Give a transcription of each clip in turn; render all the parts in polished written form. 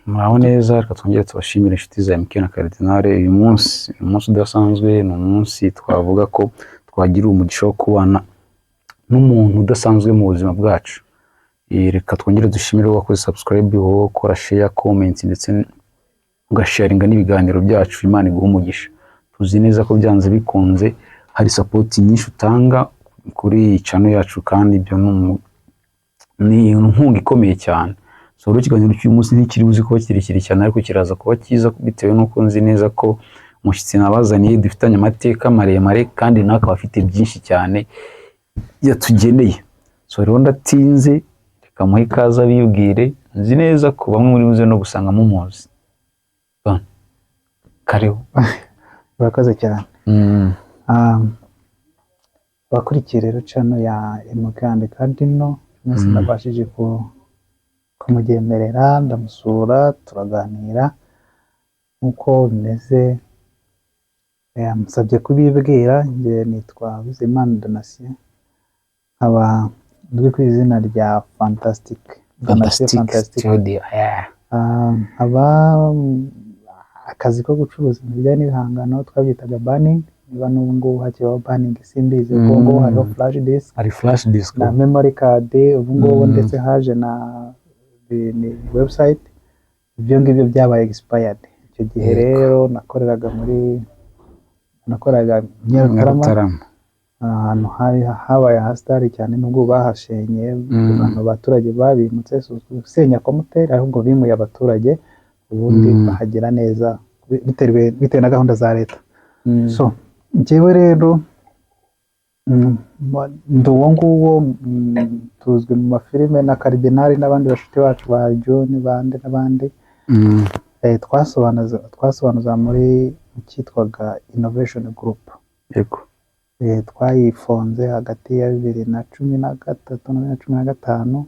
Muraho neza, reka twongere tubashimire inshuti za MK na Cardinal. Uyu munsi udasanzwe, ni umunsi twavuga ko twagira umugisha wo kubana n'umuntu udasanzwe mu buzima bwacu. Reka twongere dushimire wakoze subscribe, wowe ukora share, comment ndetse ugasharinga n'ibiganiro byacu. Imana iguhe umugisha. Tuzi neza ko byanze bikunze hari support nyinshi utanga kuri channel yacu, kandi ibyo ni inkunga ikomeye cyane. So rero ikiganiro cy'uyu munsi ntikiri buzi kuba kirekire cyane, ariko kiraza kuba cyiza bitewe n'uko nzi neza ko umushyitsi nabazaniye dufitanye amateka maremare, kandi nawe akaba afite byinshi cyane yatugeneye. So rero ndatinze, reka muhe ikaze abibwire. Nzi neza ko bamwe muri buze no gusanga mumuzi. Karibu. Urakoze cyane. Bakurikiye rero channel ya MK and Cardinal, mwese nabashije kumugemerera, ndamusura, turaganira nkuko bimeze. Musabye kubibwira, nge nitwa Bizimana Donatien, aba ndwi ku izina rya Fantastic Studio. Aba akazi ko gucuruza ibijyanye n'ibihangano twabyitaga banning, niba n'ubu ngubu hakibaho banning simbizi. Ubwo ngubu hariho flash disk na memory card, ubu ngubu ndetse haje na website. Ibyo ngibyo byabaye expired. Icyo gihe rero nakoraga Nyarutarama, ahantu habaye hasitari cyane, nubwo bahashenye abantu abaturage babimutse gusenya komuteri, ahubwo bimuye abaturage ubundi bahagira neza bitewe na gahunda za leta. So njyewe rero ndi uwo nguwo, tuzwi mu mafilime na Cardinal n'abandi bashuti bacu ba John n'abandi. Twasobanuza muri cyitwaga Innovation Group. Yego. Twayifonze hagati ya 2013 na 2015,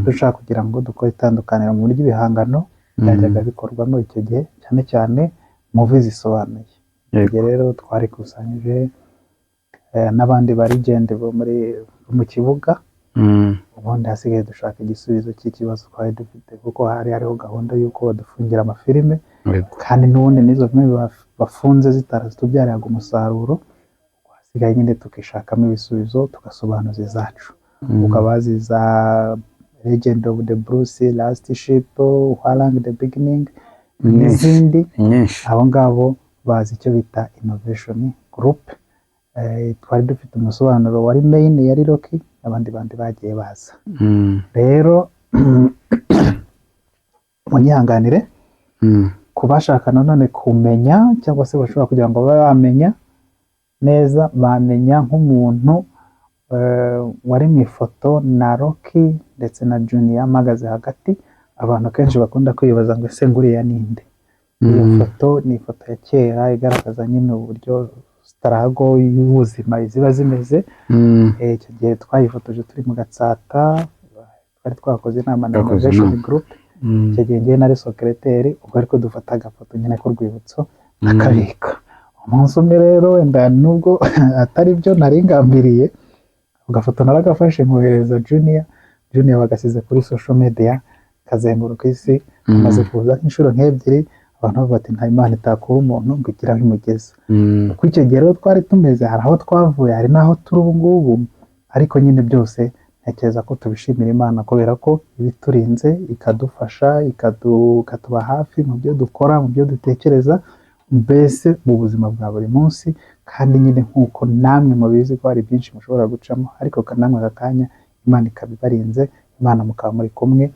dushaka kugira ngo dukore itandukaniro mu buryo ibihangano byajyaga bikorwamo icyo gihe, cyane cyane movie zisobanuye. Ibyo rero twari kusanyije n'abandi ba legend bo mu kibuga. Ubundi hasigaye dushaka igisubizo cy'ikibazo twari dufite, kuko hariho gahunda y'uko badufungira amafilime, kandi n'ubundi n'izo filime bafunze zitarazitubyariraga umusaruro. Hasigaye nyine tukishakamo ibisubizo, tugasobanuza izacu. Ukabazi za Legend of the Bruce, Last Ship, Warang the Beginning n'izindi. Abo ngabo bazi icyo bita Innovation Group. Twari dufite umusobanuro wari main yari Rocky, abandi bagiye baza. Rero munyihanganire kubashaka none kumenya, cyangwa se bashobora kugira ngo babe bamenya neza, bamenya nk'umuntu wari mu ifoto na Rocky ndetse na Junior magaze hagati. Abantu kenshi bakunda kwibaza ngo ese nguriya ninde. Iyo foto ni ifoto ya kera igaragaza nyine uburyo struggle y'ubuzima ziba zimeze. Icyo gihe twayifotoje turi mu Gatsata, twari twakoze inama na Innovation Group. Icyo gihe ngiye nari secretary, ubwo ariko dufata agafoto nyine ku rwibutso akabika. Umunsi umwe rero, wenda nubwo atari byo nari ngambiriye, agafoto naragafashe nkohereza Junior bagasize kuri social media, kazenguruka isi, maze kuza inshuro nk'ebyiri. Abantu bavuga ati nta Imana itakura umuntu ngo igira aho imugeza. Kuko icyo gihe rero twari tumeze, hari aho twavuye, hari n'aho turi ubu ngubu, ariko nyine byose ntekereza ko tubishimira Imana, kubera ko ibiturinze ikadufasha, ikatuba hafi mu byo dukora, mu byo dutekereza, mbese mu buzima bwa buri munsi. Kandi nyine nk'uko namwe mubizi ko hari byinshi mushobora gucamo, ariko namwe aka kanya Imana ikabibarinze, Imana mukaba muri kumwe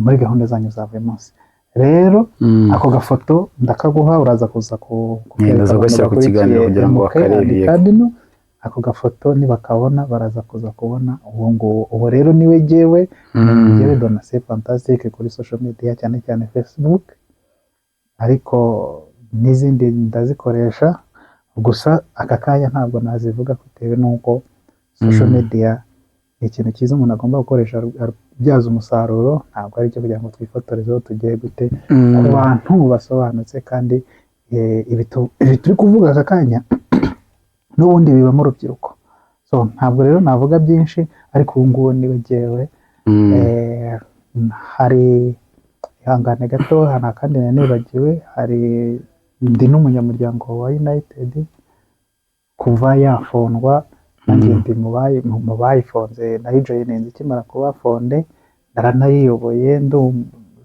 muri gahunda zanyu za buri munsi. Rero ako gafoto ndakaguha, uraza kuza kukereka ku kiganiro kugira ngo bakarebe. Ako gafoto nibakabona baraza kuza kubona uwo nguwo. Ubu rero niwe jyewe Donatien Fantastic kuri social media, cyane cyane Facebook, ariko n'izindi ndazikoresha, gusa aka kanya ntabwo nazivuga bitewe n'uko social media ni ikintu cyiza umuntu agomba gukoresha byaza umusaruro. Ntabwo ari cyo kugira ngo twifotorezeho tugiye gute ku bantu basobanutse, kandi ibi turi kuvuga aka kanya n'ubundi biba mu rubyiruko. So ntabwo rero navuga byinshi, ariko ubu ngubu niwe jyewe. Hari ihangane gato hano kandi nibagiwe hari ndi n'umunyamuryango wa United kuva yafondwa nanjye ndi mu bayifonze nayijoyininze ikimara kuba fonde naranayiyoboye ndi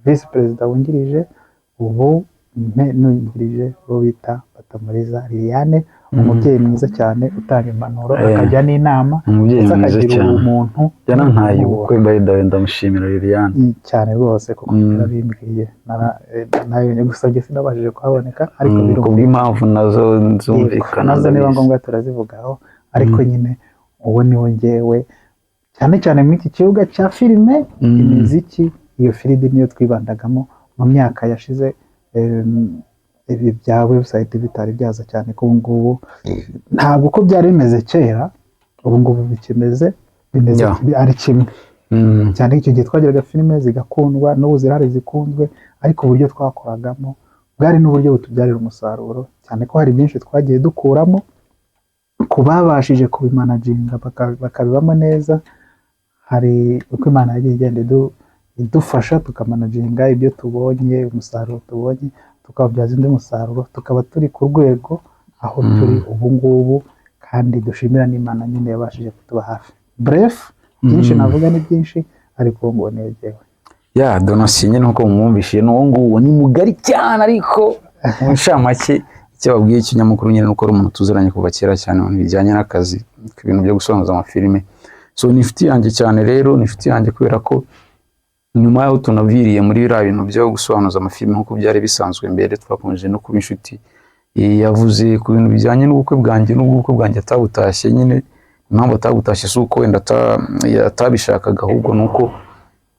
visi perezida wungirije ubu nungirije bo bita Batamuriza Liliane umubyeyi mwiza cyane utanga impanuro akajya n'inama akagira umuntu yanantaye ubukwe ndamushimira Liliane cyane rwose kuko narabimbwiye nayo gusa njye sinabashije kuhaboneka ariko kubw'impamvu nazo nzumvikana nazo niba ngombwa turazivugaho ariko nyine uwo niwe njyewe cyane cyane muri iki kibuga cya filime imiziki iyo filidi niyo twibandagamo mu myaka yashize ibi bya website bitari byaza cyane ko ubu ngubu ntabwo uko byari bimeze kera ubu ngubu bimeze ari kimwe cyane icyo gihe twagiraga filime zigakundwa n'ubu zirahari zikunzwe ariko uburyo twakoragamo bwari n'uburyo butubyarira umusaruro cyane ko hari byinshi twagiye dukuramo ku babashije kubimanaginga bakabibamo neza hari uko Imana yagiye igenda idufasha tukamanaginga ibyo tubonye umusaruro tubonye tukabyaza undi musaruro tukaba turi ku rwego aho turi ubu ngubu kandi dushimira n'Imana nyine yabashije kutuba hafi bref byinshi navuga ni byinshi ariko ngo negewe Donatien nyine nkuko mumwumvishiye n'uwo nguwo ni mugari cyane ariko mu nshamake icyo babwiye ikinyamakuru nyine nuko ari umuntu tuziranye kuva kera cyane mu bijyanye n'akazi ibintu byo gusobanuza amafilime so ni inshuti yanjye cyane rero ni inshuti yanjye kubera ko nyuma yaho tunaviriye muri biriya bintu byo gusobanuza amafilime nk'uko byari bisanzwe mbere twakomeje no kuba inshuti yavuze ku bintu bijyanye n'ubukwe bwanjye atabutashye nyine impamvu atabutashye si uko wenda atabishakaga ahubwo nuko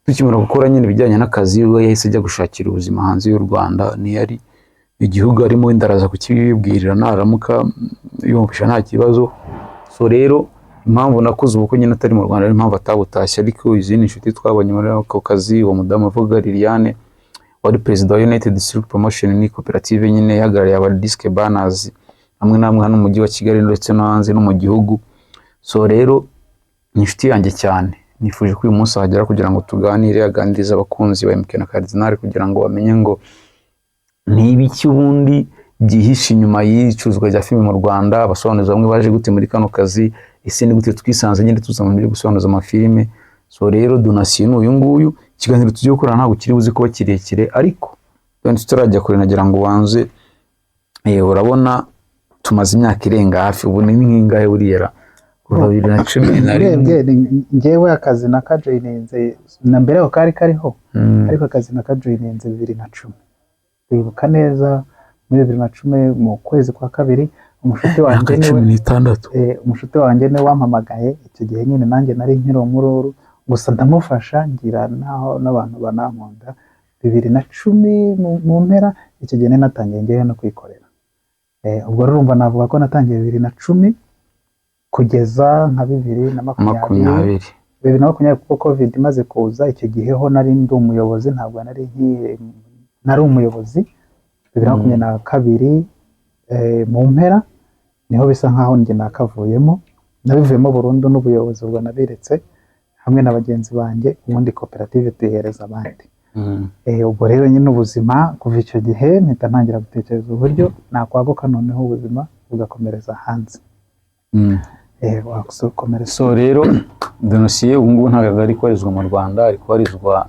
tukimara gukora nyine ibijyanye n'akazi we yahise ajya gushakira ubuzima hanze y'u Rwanda ntiyari igihugu arimo wenda araza kukibibwirira naramuka yumvisha nta kibazo so rero impamvu nakoze ubukwe nyine atari mu Rwanda ari impamvu atabutashye ariko izindi nshuti twabonye muri ako kazi uwo mudamu avuga Liliane wari perezida wa United District Promotion ni koperative nyine ihagarariye aba disque banners hamwe namwe hano mu mujyi wa Kigali ndetse no hanze no mu gihugu so rero ni inshuti yanjye cyane nifuje ko uyu munsi ahagera kugira ngo tuganire aganirize abakunzi ba MK na Cardinal kugira ngo bamenye ngo n'ibiki ubundi gihishe inyuma y'icuruzwa rya filime mu Rwanda abasobanuzi bamwe baje gute muri kano kazi ese ni gute twisanze nyine tuza mu byo gusobanuza amafilime so rero Donatien uyu nguyu ikiganiro tugiye gukora ntabwo kiri buze kuba kirekire ariko wenda tutarajya kure nagira ngo wanze urabona tumaze imyaka irenga hafi ubu ni nk'ingahe buriyera kuva 2010 njyewe akazi nakajoyininze na mbere aho kariho ariko akazi nakajoyininze 2010 wibuka neza muri 2010 mu kwezi kwa kabiri umushuti wanjye umushuti wanjye ne wampamagaye icyo gihe nyine nanjye nari nkiromururu gusa ndamufasha ngira naho n'abantu banankunda 2010 mu mpera icyo gihe natangiye ngewe no kwikorera ubwo urumva navuga ko natangiye 2010 kugeza nka 2020 kuko covid imaze kuza icyo gihe ho nari ndi umuyobozi ntabwo nari umuyobozi 2022 mu mpera niho bisa nkaho njye nakavuyemo nabivuyemo burundu n'ubuyobozi ubwo nabiretse hamwe na bagenzi banjye ubundi koperative tuyihereza abandi ubwo rero nyine ubuzima kuva icyo gihe mpita ntangira gutekereza uburyo nakwaguka noneho ubuzima bugakomereza hanze so rero Donatien ubu ngubu ntabwo ari kubarizwa mu Rwanda ari kubarizwa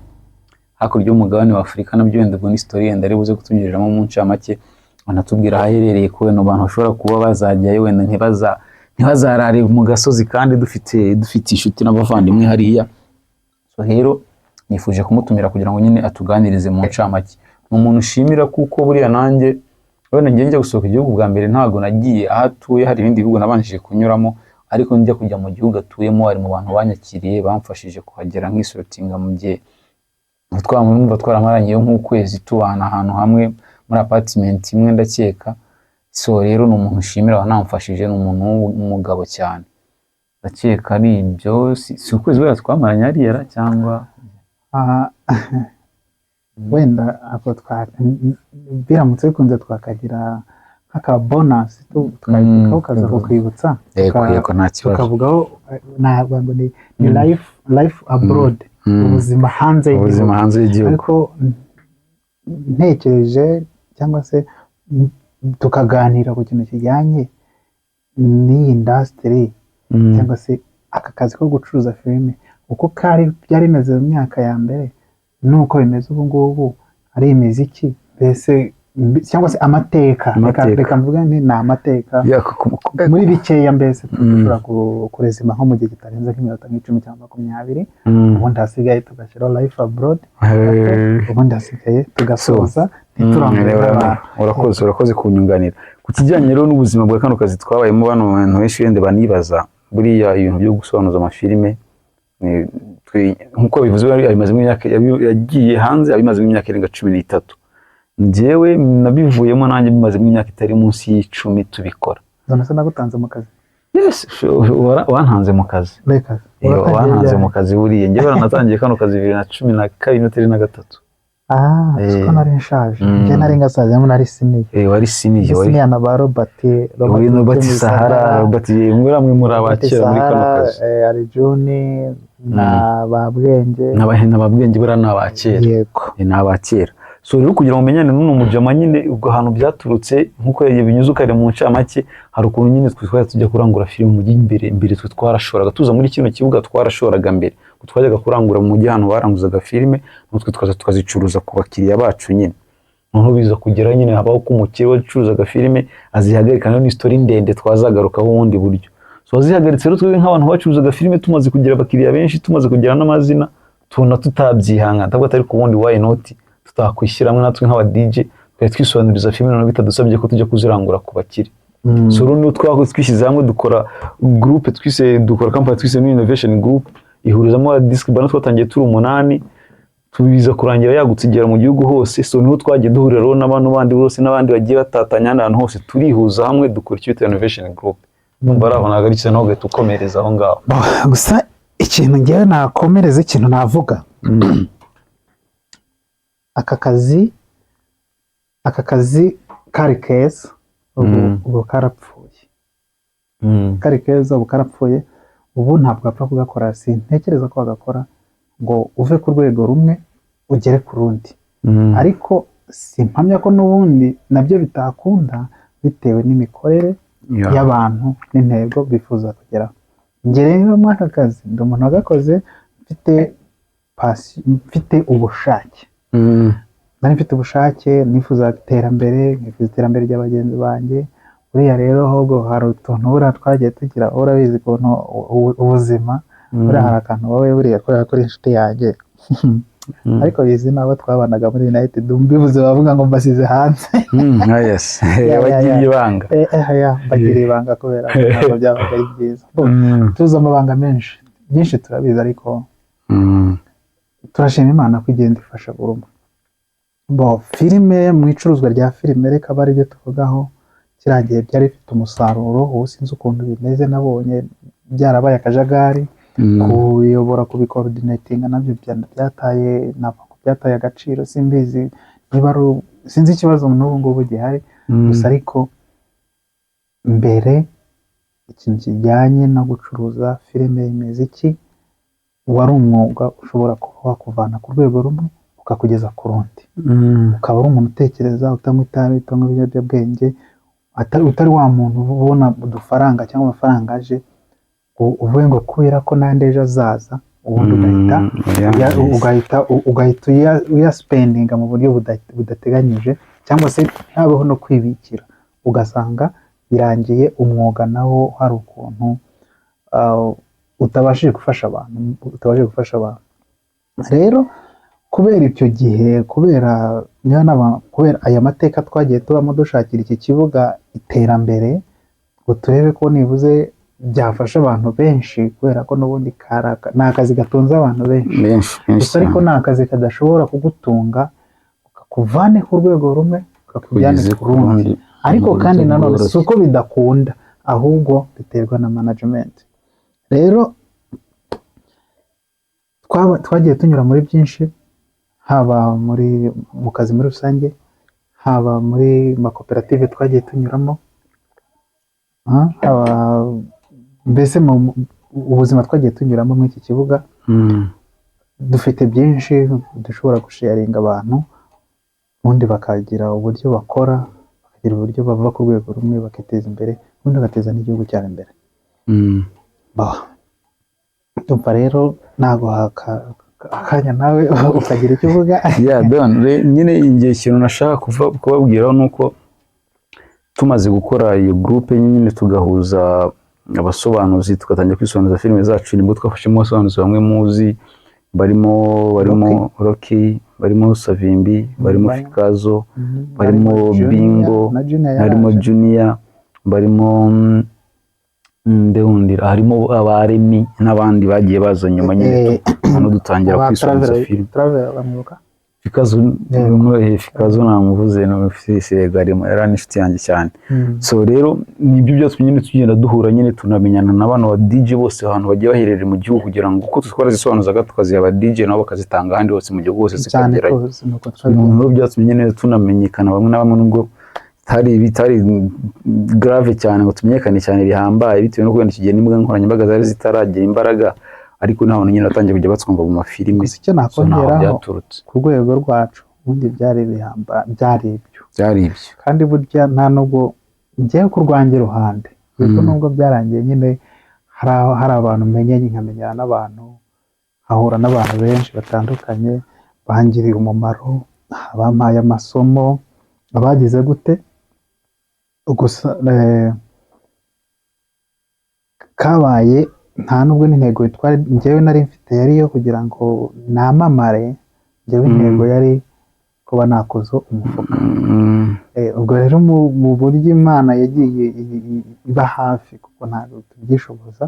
hakurya y'umugabane wa Afurika nabyo wenda ubwo ni story yenda ari buze kutunyuriramo mu ncamake anatubwira aherereye ko wenda abantu bashobora kuba bazajyayo wenda ntibazarare mu gasozi kandi dufite inshuti n'abavandimwe hariya so rero nifuje kumutumira kugira ngo nyine atuganirize mu ncamake ni umuntu ushimira kuko buriya nanjye wenda njya gusohoka igihugu bwa mbere ntago nagiye aho atuye hari ibindi bihugu nabanjije kunyuramo ariko njya kujya mu gihugu atuyemo ari mu bantu banyakiriye bamfashije kuhagera nk'isotinga mu gihe twamwumva twaramaranye nk'ukwezi tubana ahantu hamwe muri apartment imwe ndakeka so rero ni umuntu ushimira wanamfashije ni umuntu w'umugabo cyane ndakeka ari ibyo si ukwezi wera twamaranye hariya cyangwa wenda ako biramutse bikunze twakagira nk'aka bonus tukaza kukwibutsa tukavugaho ntabwo ni life abroad ubuzima hanze y'igihugu ariko ntekereje cyangwa se tukaganira ku kintu kijyanye n'iyi industry cyangwa se aka kazi ko gucuruza filime uko byari bimeze mu myaka ya mbere nuko bimeze ubu ngubu ari imiziki mbese cyangwa se amateka reka mvuga nti ni amateka muri bikeya mbese dushobora kurezima nko mu gihe kitarenze nk'iminota nk'icumi cyangwa 20 ubundi hasigaye tugashyiraho life abroad ubundi hasigaye tugasoza ntiturangire urakoze kunyunganira ku kijyanye rero n'ubuzima bwa kano kazi twabayemo bano bantu benshi wende banibaza buriya ibintu byo gusobanuza amafilime nk'uko bivuze abimazemo imyaka yagiye hanze abimazemo imyaka irenga 13 njyewe nabivuyemo nanjye bimazemo imyaka itari munsi y'10 tubikora none nagutanze mu kazi yes wantanze mu kazi wantanze mu kazi buriye njyewe baranatangiye kano kazi 2012 na 13 siko nari nshaje njye nari ngasaza nari siniye wari siniye na ba Robert Sahara Robert muramwe muri abakera muri kano kazi ari Juni na babwenge n'ababwenge bura n'abakera yego n'abakera so rero kugira ngo umenyane n'uno mujama nyine ubwo hantu byaturutse nkuko binyuze ukare mu ncamake hari ukuntu nyine twitwara tujya kurangura filime mu imbere twe twarashoraga tuza muri kino kibuga twarashoraga mbere twajyaga kurangura mu mujyi hano baranguzaga filime natwe tukazicuruza ku bakiriya bacu nyine noneho biza kugera nyine habaho ko umukiriya wacuruzaga filime azihagarika no story ndende twazagarukaho ubundi buryo so azihagaritse rero twebwe nk'abantu bacuruzaga filime tumaze kugira abakiriya benshi tumaze kugira n'amazina tubona tutabyihanga ntabwo atari ku wundi why not tutakwishyiramo natwe nk'aba DJ twari twisobanuriza filime none bitadusabye ko tujya kuzirangura ku bakiri so rero twishyize hamwe dukora groupe dukora company twise Innovation Group ihurizamo disc bana twatangiye turi 8 tubiza kurangira yagutse igera mu gihugu hose so niho twagiye duhurira rero n'abantu bandi bose n'abandi bagiye batatanya n'ahantu hose turihuza hamwe dukora icyo bita Innovation Group numva arabonaga ari cyane no tukomereza aho ngaho gusa ikintu ngiye nakomereza ikintu navuga aka kazi kari keza ubu karapfuye kari keza ubu karapfuye ubu ntabwo apfa kugakora sintekereza ko bagakora ngo uve ku rwego rumwe ugere ku rundi ariko simpamya ko n'ubundi nabyo bitakunda bitewe n'imikorere y'abantu n'intego bifuza kugeraho njye rero muri aka kazi ndi umuntu wagakoze mfite ubushake nari mfite ubushake nifuza iterambere rya bagenzi banjye buriya rero ahubwo hari utuntu buriya twagiye tugira urabizi ukuntu ubuzima buriya hari akantu wowe buriya kubera ko uri inshuti yanjye ariko bizi nabo twabanaga muri United mbivuze bavuga ngo mbasize hanze bagiriye ibanga bagiriye ibanga kubera ko ntabwo byabaga ari byiza tuzi amabanga byinshi turabizi ariko turashima Imana ko igenda ifasha buri umwe filime mu icuruzwa rya filime reka bari byo tuvugaho kiragiye byari bifite umusaruro ubu sinzi ukuntu bimeze nabonye byarabaye akajagari kuyobora kubikoordinatinga nabyo byataye agaciro simbizi niba sinzi ikibazo n'ubu ngubu gihari gusa ariko mbere ikintu kijyanye no gucuruza filime imiziki wari umwuga ushobora kuba wakuvana ku rwego rumwe ukakugeza ku rundi ukaba ari umuntu utekereza utanywa itabi utanywa ibiyobyabwenge utari wa muntu ubona udufaranga cyangwa amafaranga aje uvuye ngo kubera ko nande ejo azaza ubundi ugahita uyaspendinga mu buryo budateganyije cyangwa se ntabeho no kwibikira ugasanga birangiye umwuga nawo hari ukuntu utabashije gufasha abantu rero kubera icyo gihe kubera aya mateka twagiye tubamo dushakira iki kibuga iterambere ngo turebe ko nibuze byafasha abantu benshi kubera ko n'ubundi ni akazi gatunze abantu benshi gusa ariko ni akazi kadashobora kugutunga ukakuvane ku rwego rumwe ukakujyana ku rundi ariko kandi nanone si uko bidakunda ahubwo biterwa na management rero twagiye tunyura muri byinshi haba mu kazi muri rusange haba muri makoperative twagiye tunyuramo mbese mu ubuzima twagiye tunyuramo muri iki kibuga dufite byinshi dushobora gusharinga abantu ubundi bakagira uburyo bakora, bakagira uburyo bava ku rwego rumwe bakiteza imbere, ubundi bagateza n'igihugu cyabo imbere. Tumva rero ntabwo akanya nawe ukagira icyo uvuga. Nyine igihe ikintu nashaka kubabwiraho ni uko tumaze gukora iyo groupe nyine tugahuza abasobanuzi tugatangira kwisobanuza filime zacu, nibwo twafashemo abasobanuzi bamwe muzi barimo Rocky, barimo Savimbi, barimo Fikazo, barimo Bingo, barimo Junior, barimo ndehundira, harimo abaremi n'abandi bagiye baza nyuma nyine hano dutangira kwisobanuza filime. Fikazo namuvuze no Segarimo yari inshuti yanjye cyane. So rero nibyo byose nyine tugenda duhura nyine tunamenyana n'abantu ba DJ bose ahantu bagiye baherereye mu gihugu, kugira ngo uko twara zisobanuzaga tukaziha aba DJ nabo bakazitanga ahandi hose mu gihugu hose zikagerayo. Nubwo byose nyine tunamenyekana bamwe na bamwe, nubwo bitari grave cyane ngo tumenyekane cyane bihambaye, bitewe no kwenda ikigihe n'imbuga nkoranyambaga zari zitaragira imbaraga, ariko naho nyine natangiye kujya batwumva mu mafilime. Icyo nakongeraho ku rwego rwacu ubundi byari ibyo kandi burya nta nubwo ngiye ku rwanjye ruhande, kuko nubwo byarangiye nyine hari abantu menyanye, nkamenyana n'abantu, nkahura n'abantu benshi batandukanye bangiriye umumaro, bampaye amasomo, abagize gute gusa kabaye nta nubwo n'intego njyewe nari mfite yari yo kugira ngo namamare, njyewe intego yari kuba nakoze umufuka. Ubwo rero mu buryo Imana yagiye iba hafi, kuko ntabwo tubyishoboza,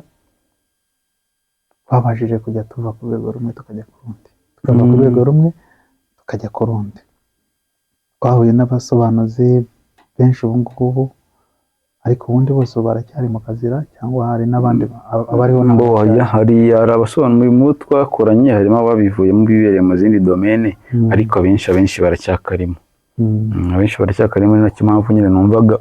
twabashije kujya tuva ku rwego rumwe tukajya ku rundi, tukava ku rwego rumwe tukajya ku rundi. Twahuye n'abasobanuzi benshi ubu ngubu, ariko ubundi bose baracyari mu kazira, cyangwa hari n'abandi abariho hari abasobanuzi mu twakoranye, harimo ababivuyemo bibereye mu zindi domaine, ariko abenshi baracyakarimo. Abenshi baracyakarimo, ni nacyo mpamvu nyine numvaga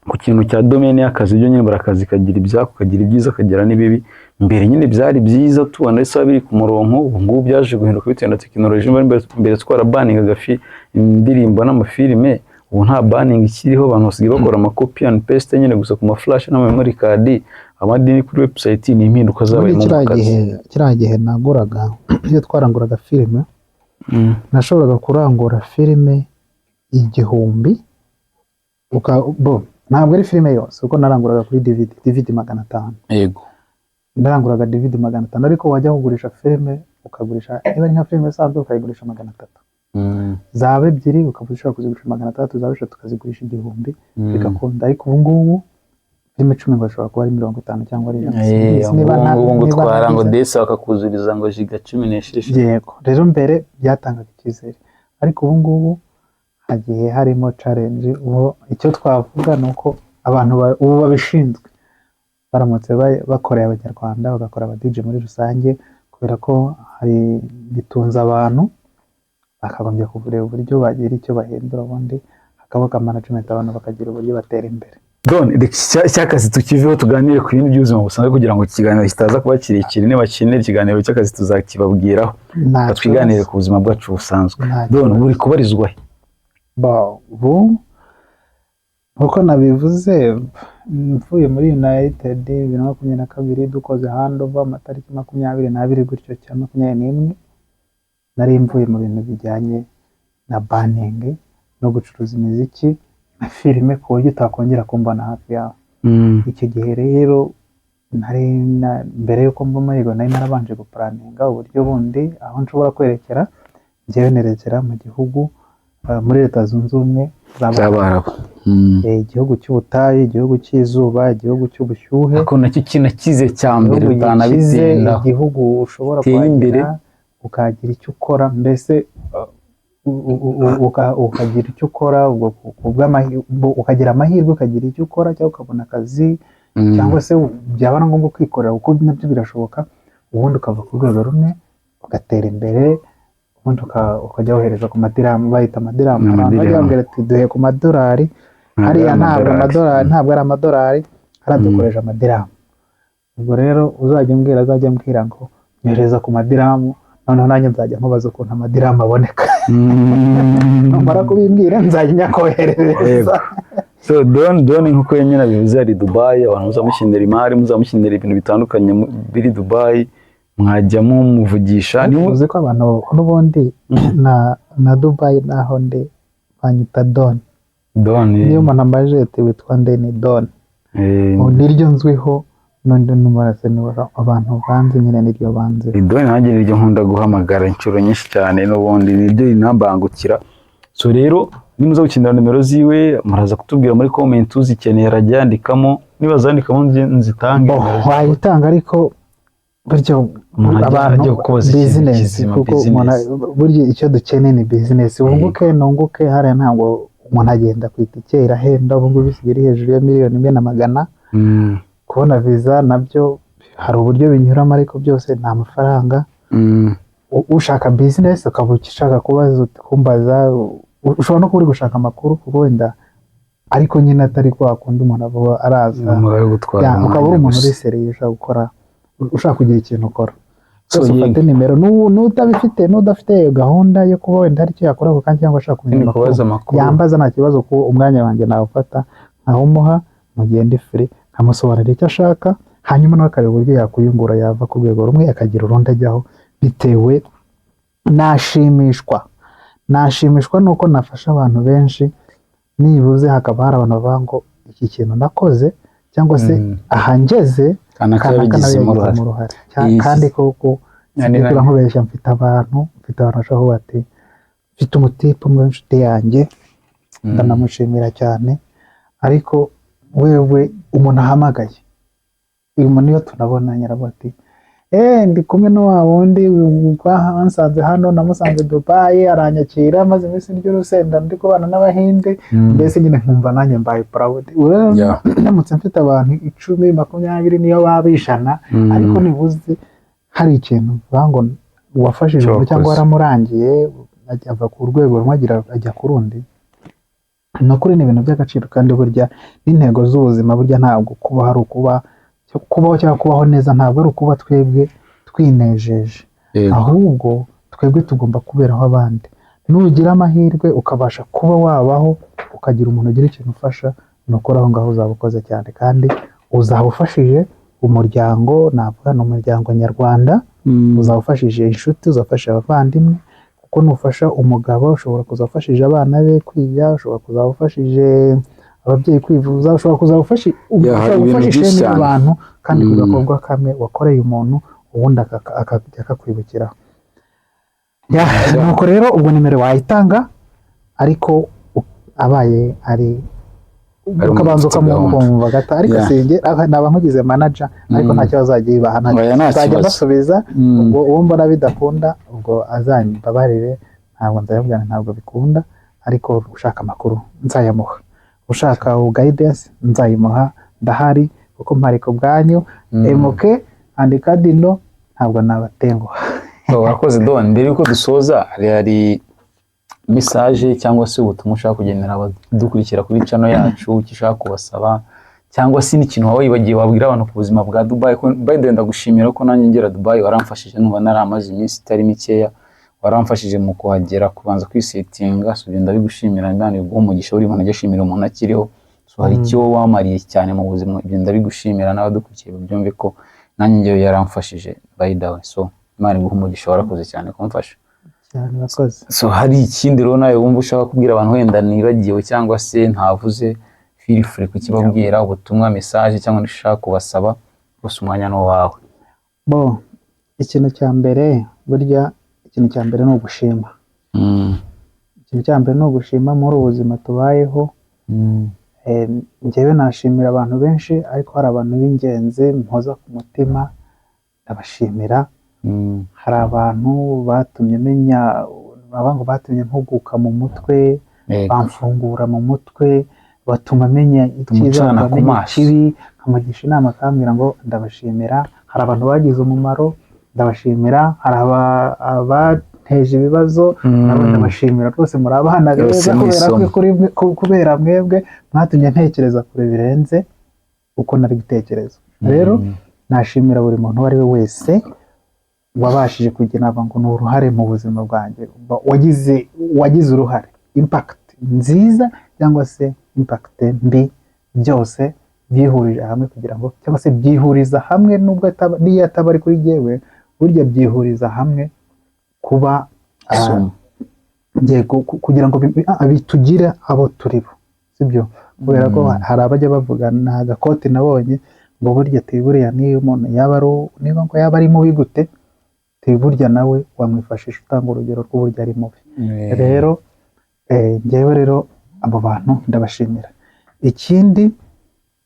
ku kintu cya domaine y'akazi byo nyine barakazi kagira ibyako, kagira ibyiza, kagira n'ibibi. Mbere nyine byari byiza tubona isa biri ku murongo, ubu ngubu byaje guhinduka bitewe na tekinoloji. Mbere twara banningaga indirimbo n'amafilime, ubu nta banning ikiriho, abantu basigaye bakora ama copy and paste nyine gusa ku ma flash n'ama memory card, abandi kuri website. Ni impinduka zabaye mu kazi. Kiriya gihe naguraga, iyo twaranguraga filime, nashoboraga kurangura filime 1000, ntabwo ari filime yose, kuko naranguraga kuri DVD 500. Yego, naranguraga DVD 500, ariko wajya kugurisha filime ukagurisha, niba ari nka filime isanzwe ukayigurisha 300, zaba ebyiri ukaba ushobora kuzigurisha 300, zaba eshatu ukazigurisha 1000, bigakunda. Ariko ubu ngubu filime 10 bashobora kuba ari 50 cyangwa ari 100. Ubu twara ngo desa bakakuzuriza ngo giga 16. Yego, rero mbere byatangaga icyizere, ariko ubu ngubu hagiye harimo challenge. Ubu icyo twavuga ni uko abantu ubu babishinzwe baramutse bakoreye abanyarwanda, bagakora aba DJ muri rusange, kubera ko hari bitunze abantu, bakagombye kureba uburyo bagira icyo bahindura, ubundi hakabaho management, abantu bakagira uburyo batera imbere. Cy'akazi tukiveho tuganire ku bintu by'ubuzima busanzwe, kugira ngo ikiganiro kitaza kuba kirekire. Niba bakeneye ikiganiro cy'akazi tuzakibabwiraho, twiganire ku buzima bwacu busanzwe. Buri kubarizwa ubu nkuko nabivuze, mvuye muri United 2022 dukoze handover amatariki 22 gutyo cyangwa 21, nari mvuye mu bintu bijyanye na banning no gucuruza imiziki na filime, ku buryo utakongera kumbona hafi yawe. Icyo gihe rero mbere yuko mba mahirwe, nari narabanje gupuraninga uburyo bundi aho nshobora kwerekera. Njyewe nerekera mu gihugu muri Leta Zunze Ubumwe z'Abarabu, igihugu cy'ubutayu, igihugu cy'izuba, igihugu cy'ubushyuhe, ariko nacyo kinakize cya mbere utanabitsinda, igihugu ushobora kugira ukagira icyo ukora, mbese ukagira icyo ukora, ukagira amahirwe ukagira icyo ukora, cyangwa ukabona akazi, cyangwa se byaba na ngombwa kwikorera, kuko nabyo birashoboka. Ubundi ukava ku rwego rumwe ugatera imbere, ubundi ukajya wohereza ku madiramu, bahita amadiramu. Abantu bajya bambwira ati duhe ku madolari, hariya ntabwo ari amadolari, hariya dukoresha amadiramu. Ubwo rero uzajya umbwira, azajya ambwira ngo nyohereza ku madiramu, noneho nanjye nzajya nkubaza ukuntu amadirama aboneka numara kubimbwira nzajya nyakoherereza. So Don nkuko nyine bivuze ari Dubai, abantu muzamushyindira imari, muzamushyindira ibintu bitandukanye biri Dubai, mwajya muvugisha. Uzi ko abantu n'ubundi na Dubai naho ndi banyita Don. Niyo umuntu ambaje ati witwa nde, ni Don. Niryo nzwiho n'undi n'umurase ni abantu banze nyine niryo banze. Don nanjye niryo nkunda guhamagara inshuro nyinshi cyane, n'ubundi niryo inambangukira. So rero nimuza gukenera nimero ziwe muraza kutubwira muri comment, uzikeneye arajya yandikamo, niba zandikamo nzitange. Wayitanga ariko buryo abantu business, kuko buryo icyo dukeneye ni business. Wunguke nunguke, hariya ntabwo umuntu agenda ku itike irahenda, ubu ngubu bisigaye hejuru ya $1,000,000. Kubona visa nabyo hari uburyo binyuramo, ariko byose nta mafaranga. Ushaka business ukaba ushaka kubaza kumbaza, ushobora no kuba uri gushaka amakuru kuko wenda ariko nyine atari ko akunda umuntu avuga araza, ukaba uri umuntu uri seriye ushaka gukora, ushaka kugira ikintu ukora. Cyose ufate nimero, n'udafite gahunda yo kuba wenda hari icyo yakora kandi cyangwa ashaka kumenya amakuru, yambaza nta kibazo, ko umwanya wanjye nawufata nkawumuha mu gihe ndi free, nkamusobanurira icyo ashaka, hanyuma nawe akareba uburyo yakuyungura, yava ku rwego rumwe akagira urundi ajyaho, bitewe. Nashimishwa nuko nafasha abantu benshi, nibuze hakaba hari abantu bavuga ngo iki kintu nakoze cyangwa se ahangeze kanakabigizemo uruhare. Kandi koko sinigura nkubeshya, mfite abantu bashaka bati mfite umutipe umwe w'inshuti yanjye, ndanamushimira cyane, ariko wewe umuntu ahamagaye uyu muntu iyo tunabona nyiravuga ati ndi kumwe no wa wundi wansanze hano, namusanze Dubai, aranyakira maze iminsi ndyo rusenda ndi kubana n'Abahinde, mbese nyine nkumva nanjye mbaye proud. Ndamutse mfite abantu 10, 20 niyo babishana, ariko nibuze hari ikintu ngo wafashije umuntu cyangwa waramurangiye ajya ku rwego rumwe ajya ku rundi, nakuri ni ibintu by'agaciro. Kandi burya n'intego z'ubuzima, burya ntabwo kuba hari kubaho cyangwa kubaho neza ntabwo ari ukuba twebwe twinejeje, ahubwo twebwe tugomba kuberaho abandi. Nugira amahirwe ukabasha kuba wabaho, ukagira umuntu ugira ikintu ufasha, nukora aho ngaho uzaba ukoze cyane, kandi uzaba ufashije umuryango, navuga ni umuryango nyarwanda, uzaba ufashije inshuti, uzafasha abavandimwe, kuko nufasha umugabo ushobora kuzafashije abana be kwiga, ushobora kuzafashije ababyeyi kwivuza, ushobora kuzafasha ishema abantu, kandi kugakorwa kamwe wakoreye umuntu ubundi akakwibukiraho. Nuko rero ubwo nimero wayitanga, ariko abaye ari ukabanza ukamwumva gata, ariko singe naba nkugize manager, ariko nta kibazo azajya yibaha, nzajya basubiza. Ubwo uwo mbona bidakunda ubwo azanyibabarire, ntabwo nzayabwira ntabwo bikunda, ariko ushaka amakuru nzayamuha, ushaka guidance nzayimuha, ndahari kuko mpari ku bwanyu. MK andika Dino, ntabwo nabatenguha. Wakoze Don, mbere yuko dusoza hari message cyangwa se ubutumwa ushaka kugenera abadukurikira kuri channel yacu, ukishaka kubasaba cyangwa se n'ikintu wawe wibagiye wabwira abantu ku buzima bwa Dubai? By the way ndagushimira ko nanjye ngera Dubai, waramfashije numva naramaze iminsi itari mikeya, waramfashije mu kuhagera, kubanza kwisetinga, so genda bigushimira, Imana iguha umugisha, uri umuntu agashimira umuntu akiriho. So hari icyo wamariye cyane mu buzima, ibyo ndabigushimira, n'abadukurikiye byumve ko nanjye ngewe yaramfashije by the way. So Imana iguha umugisha, warakoze cyane kumfasha cyane, wakoze. So hari ikindi rero nawe wumva ushaka kubwira abantu wenda nibagiwe cyangwa se ntavuze, feel free kukibabwira, ubutumwa, message cyangwa ushaka kubasaba, bose umwanya no wawe. Ikintu cya mbere, burya ikintu cya mbere ni ugushima. Ikintu cya mbere ni ugushima muri ubuzima tubayeho. Njyewe nashimira abantu benshi, ariko hari abantu b'ingenzi mpoza ku mutima, ndabashimira. Hari abantu batumye menya, abango batumye mpuguka mu mutwe, bamfungura mu mutwe, batuma menya icyiza, bamenya ikibi, nkamugisha inama, akambwira ngo ndabashimira. Hari abantu bagize umumaro, ndabashimira. Hari abateje ibibazo, nabo ndabashimira. Rwose muri abana beza, kubera mwebwe mwatumye ntekereza kure birenze uko nari gutekereza. Rero nashimira buri muntu uwo ari we wese wabashije kugira ngo ni uruhare mu buzima bwanjye, wagize uruhare, impact nziza cyangwa se impact mbi, byose byihurije hamwe kugira ngo, cyangwa se byihuriza hamwe, nubwo niyo ataba ari kuri jyewe, burya byihuriza hamwe kuba kugira ngo bitugire abo turi bo, sibyo? Kubera ko hari abajya bavuga, nta gakoti nabonye ngo burya buriya niyo umuntu yaba ari mubi gute, burya nawe wamwifashisha utanga urugero rw'uburyo ari mubi. Rero njyewe rero abo bantu ndabashimira. Ikindi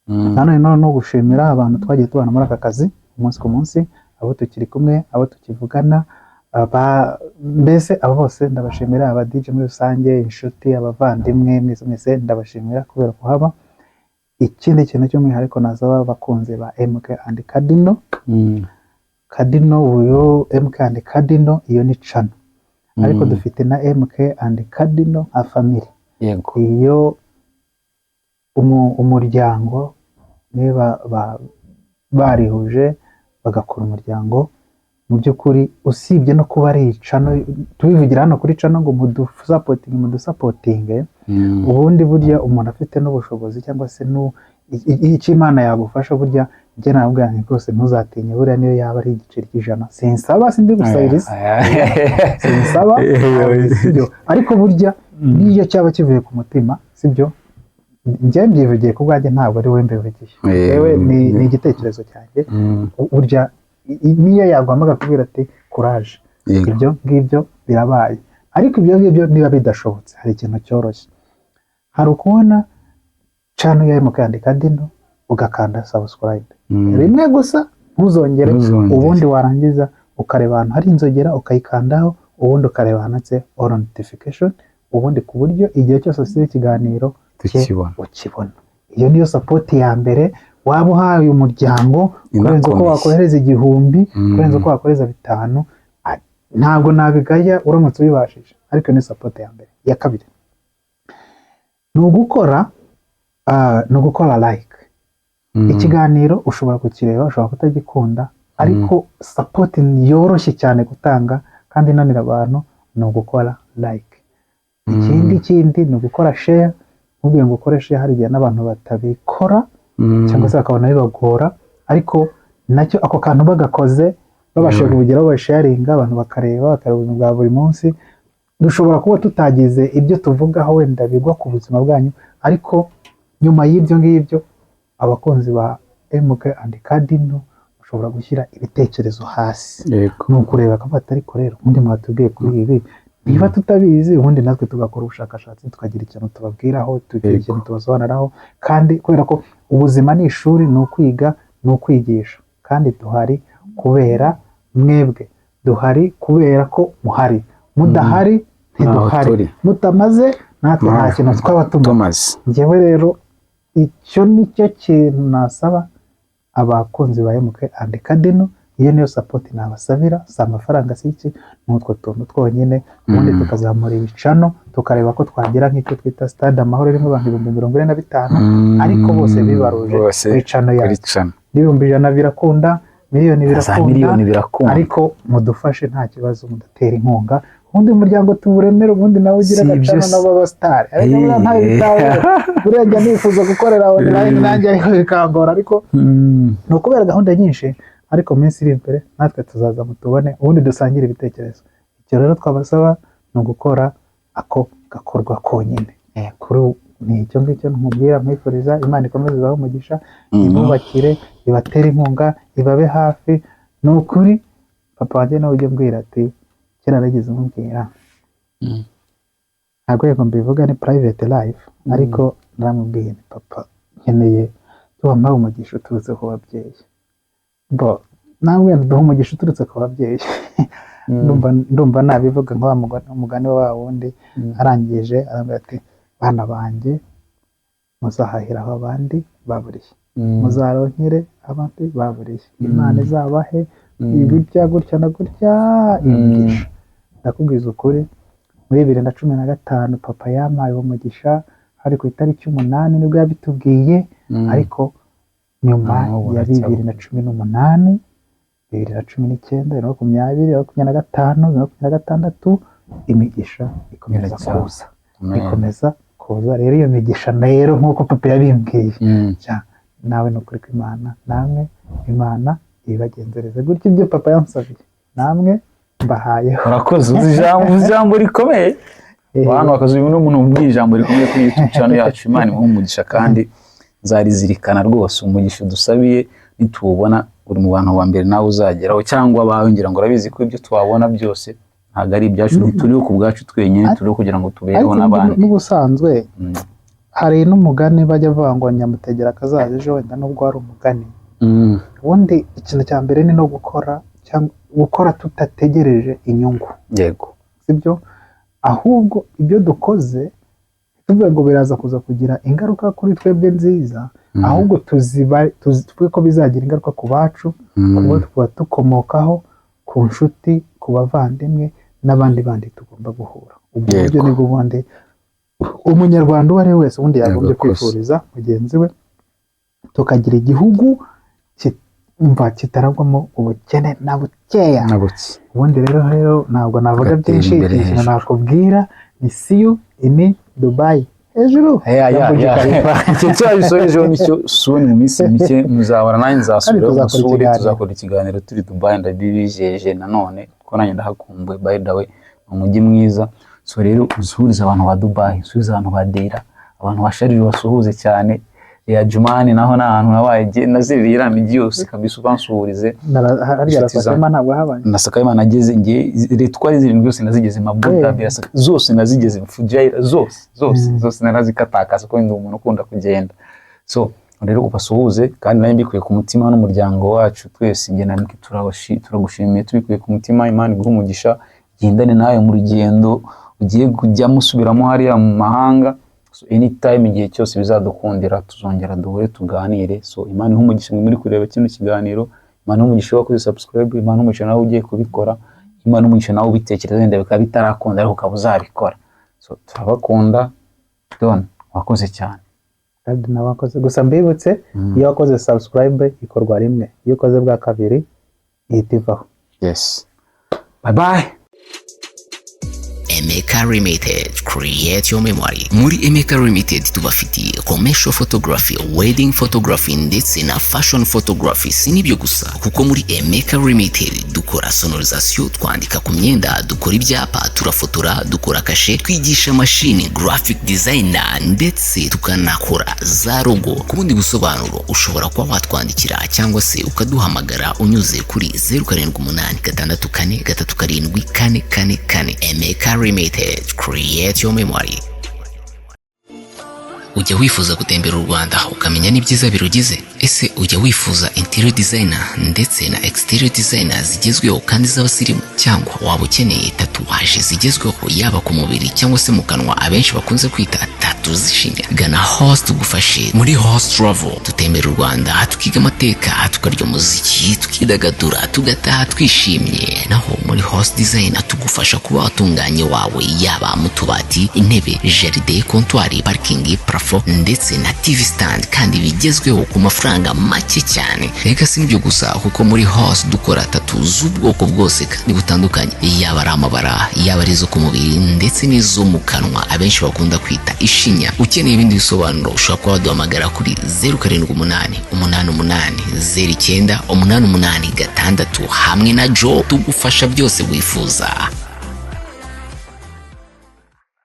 nanone no gushimira abantu twagiye tubana muri aka kazi umunsi ku munsi, abo tukiri kumwe, abo tukivugana, mbese abo bose ndabashimira, aba DJ muri rusange, inshuti, abavandimwe, mwese ndabashimira kubera kuhaba. Ikindi kintu cy'umwihariko nasaba abakunzi ba MK and Cardinal, Cardinal uyu MK and Cardinal iyo ni channel, ariko dufite na MK and Cardinal a family. Yego. Iyo umuryango niba barihuje bagakora umuryango, mu by'ukuri usibye no kuba ari channel, tubivugira hano kuri channel ngo mudusapotinge, ubundi burya umuntu afite n'ubushobozi cyangwa se icyo Imana yagufasha, burya njye nabwo yanjye rwose ntuzatinye, burya niyo yaba ari igiceri cy'ijana, sinsaba, sindi gusayiriza, sinsaba, sibyo? Ariko burya niyo cyaba kivuye ku mutima, sibyo? Njye mbyivugiye ku bwanjye, ntabwo ari we mbivugiye, yewe ni igitekerezo cyanjye. Burya niyo yaguhamaga kubwira ati courage, ibyo ngibyo birabaye. Ariko ibyo ngibyo niba bidashobotse, hari ikintu cyoroshye, hari ukubona channel ya MK and Cardinal ugakanda subscribe rimwe gusa, ntuzongere, ubundi warangiza ukareba ahantu hari inzogera ukayikandaho, ubundi ukareba handitse all notification, ubundi ku buryo igihe cyose usibye ikiganiro ukibona. Iyo niyo support ya mbere waba uhaye umuryango, kurenza uko wakohereza 1000, kurenza uko wakohereza 5, ntabwo nabigaya uramutse ubibashije, ariko ni support ya mbere. Ya kabiri ni ugukora like. Ikiganiro ushobora kukireba, ushobora kutagikunda, ariko support yoroshye cyane kandi inanira abantu, ni ugukora like. Ikindi ni ugukora share. Mubwiye ngo ukoreshe, hari igihe n'abantu batabikora cyangwa se bakabona bibagora, ariko nacyo ako kantu bagakoze, babashije kubigeraho, basharinga, abantu bakareba ubuzima bwa buri munsi. Dushobora kuba tutagize ibyo tuvugaho wenda bigwa ku buzima bwanyu, ariko nyuma y'ibyo ngibyo abakunzi ba MK and Cardinal ushobora gushyira ibitekerezo hasi, ni ukureba akafata, ariko rero ubundi mwatubwiye kuri ibi, niba tutabizi ubundi natwe tugakora ubushakashatsi, tukagira ikintu tubabwiraho, tukagira ikintu tubasobanuraho. Kandi kubera ko ubuzima ni ishuri, ni ukwiga, ni ukwigisha, kandi duhari kubera mwebwe, duhari kubera ko muhari, mudahari ntiduhari, mutamaze natwe nta kintu twaba tumaze. Njyewe rero icyo nicyo kintu nasaba abakunzi ba MK and Cardinal. Iyo niyo support nabasabira, si amafaranga, si iki, n'utwo tuntu twonyine, ubundi tukazamura ibicano, tukareba ko twagira nk'icyo twita stade Amahoro irimo abantu 45,000, ariko bose bibaruje kuri channel yacu. 100,000 birakunda, miliyoni birakunda, ariko mudufashe nta kibazo, mudatera inkunga, ubundi umuryango tuburemere, ubundi nawe ugira agacana n'ababa star. Ariko nta bitawe burya nifuza gukorera online, nanjye ariko bikangora, ariko no kubera gahunda nyinshi, ariko minsi iri imbere natwe tuzaza mutubone, ubundi dusangire ibitekerezo. Icyo rero twabasaba ni ugukora ako gakorwa konyine. Kuri ni icyo ngicyo nkubwira, mwifuriza Imana ikomeze ibahe umugisha, ibubakire, ibatere inkunga, ibabe hafi. Ni ukuri papa wanjye nawe ujye mbwira ati, kera nageze umubwira, ntabwo yego mbivuga, ni private life, ariko naramubwiye ni papa, nkeneye tubampaye umugisha uturutse ku babyeyi. Namwe duha umugisha uturutse ku babyeyi. Ndumva nabivuga nka umugani wa wundi arangije arambwira ati, bana banjye muzahahiraho abandi baburiye, muzaronkere abandi baburiye, Imana izabahe ibirya gutya na gutya imigisha. Ndakubwiza ukuri, muri 2015 papa yampaye umugisha, hari ku itariki 8 nibwo yabitubwiye, ariko nyuma ya 2018 2019, 2020, 2025, 2026 imigisha ikomeza kuza, ikomeza kuza. Rero iyo migisha rero nk'uko papa yabimbwiye, nawe no kuri Imana, namwe Imana ibagenzereze gutyo ibyo papa yansabiye, namwe mbahayeho. Urakoze, ijambo rikomeye. Abantu bakazuye n'umuntu umbwiye ijambo rikomeye kuri YouTube channel yacu. Imana imuhe umugisha kandi nzarizirikana rwose. Umugisha dusabiye nitubona uri mu bantu ba mbere nawe uzageraho, cyangwa abahongera ngo urabizi ko ibyo twabona byose ntabwo ari ibyacu, ntituriho ku bwacu twenyine, turiho kugira ngo tubereho n'abandi. N'ubusanzwe hari n'umugani bajya bavuga ngo nyamutegera akazaza ejo, wenda nubwo ari umugani. Ubundi ikintu cya mbere ni no gukora tutategereje inyungu. Yego, sibyo? Ahubwo ibyo dukoze tuvuga ngo biraza kuza kugira ingaruka kuri twebwe nziza, ahubwo tuvuge ko bizagira ingaruka ku bacu, kuba tukomokaho, ku nshuti, ku bavandimwe n'abandi bandi tugomba guhura. Ubwo buryo nibwo bundi umunyarwanda uwo ari we wese ubundi yagombye kwifuriza mugenzi we, tukagira igihugu kitarangwamo ubukene na bukeya. Ubundi rero ntabwo navuga byinshi, ikintu nakubwira ni see you in Dubai hejuru. Icyo cyabisorejeho nicyo suni mu minsi mike muzahora, nanjye nzasubira musuri, tuzakora ikiganiro turi Dubai, ndabibijeje nanone ko nanjye ndahakumbuye. By the way, umujyi mwiza. So rero usuhuze abantu ba Dubai, usuhuze abantu ba Deira, abantu basharije basuhuze cyane. Ya Jumani naho n'ahantu nabaye naziriye iramigi yose kabisa, ubansuhurize. Hariya Sakayima ntabwo habaye. Na Sakayima nageze ngiye retwari zirindwi zose nazigeze, Mabuga birasa zose nazigeze, Fujaira zose narazikatakasa ko ndi umuntu ukunda kugenda. So rero ubasuhuze kandi nayo mbikuye ku mutima n'umuryango wacu twese, nge namwe turagushimiye tubikuye ku mutima. Imana iguhe umugisha, gendane nawe mu rugendo ugiye kujya musubiramo hariya mu mahanga. So anytime igihe cyose bizadukundira tuzongera duhure tuganire. So Imana iha umugisha muri kureba kino kiganiro, Imana umugisha wo subscribe, Imana umugisha nawe ugiye kubikora, Imana umugisha nawe ubitekereza wenda bikaba bitarakunda ariko ukaba uzabikora. So turabakunda Don, wakoze cyane. Kandi nabakoze gusa mbibutse, iyo wakoze subscribe ikorwa rimwe, iyo ukoze bwa kabiri ihita ivaho. Yes, bye bye. Emeka Limited, create your memory. Muri Emeka Limited tubafitiye commercial photography, wedding photography ndetse na fashion photography. Sinibyo gusa, kuko muri Emeka Limited dukora sonorisation, twandika ku myenda, dukora ibyapa, turafotora, dukora kashe, twigisha machine, graphic designer ndetse tukanakora za logo. Ku bundi busobanuro ushobora kuba watwandikira cyangwa se ukaduhamagara unyuze kuri 0786437444. Emeka Limited, create your memory. Ujya wifuza gutembera u Rwanda ukamenya n'ibyiza birugize? Ese ujya wifuza interior designer ndetse na exterior designer zigezweho kandi z'abasirimu? Cyangwa waba ukeneye tatuwaje zigezweho yaba ku mubiri cyangwa se mu kanwa abenshi bakunze kwita tatu zishinya? Gana Host tugufashe. Muri Host Travel dutembera u Rwanda, tukiga amateka, tukarya umuziki, tukidagadura, tugataha twishimye. Naho muri Host Designer tugufasha kuba watunganye wawe, yaba mu tubati, intebe, jaride, comptoir, parking, parafo ndetse na TV stand kandi bigezweho ku mafaranga make cyane. Reka si ibyo gusa, kuko muri Host dukora tatu z'ubwoko bwose kandi butandukanye, yaba ari amabara, yaba ari izo ku mubiri ndetse n'izo mu kanwa abenshi bakunda kwita ishinya. Ukeneye ibindi bisobanuro ushobora kuba waduhamagara kuri 0788880988 hamwe na Joe tugufasha byose wifuza.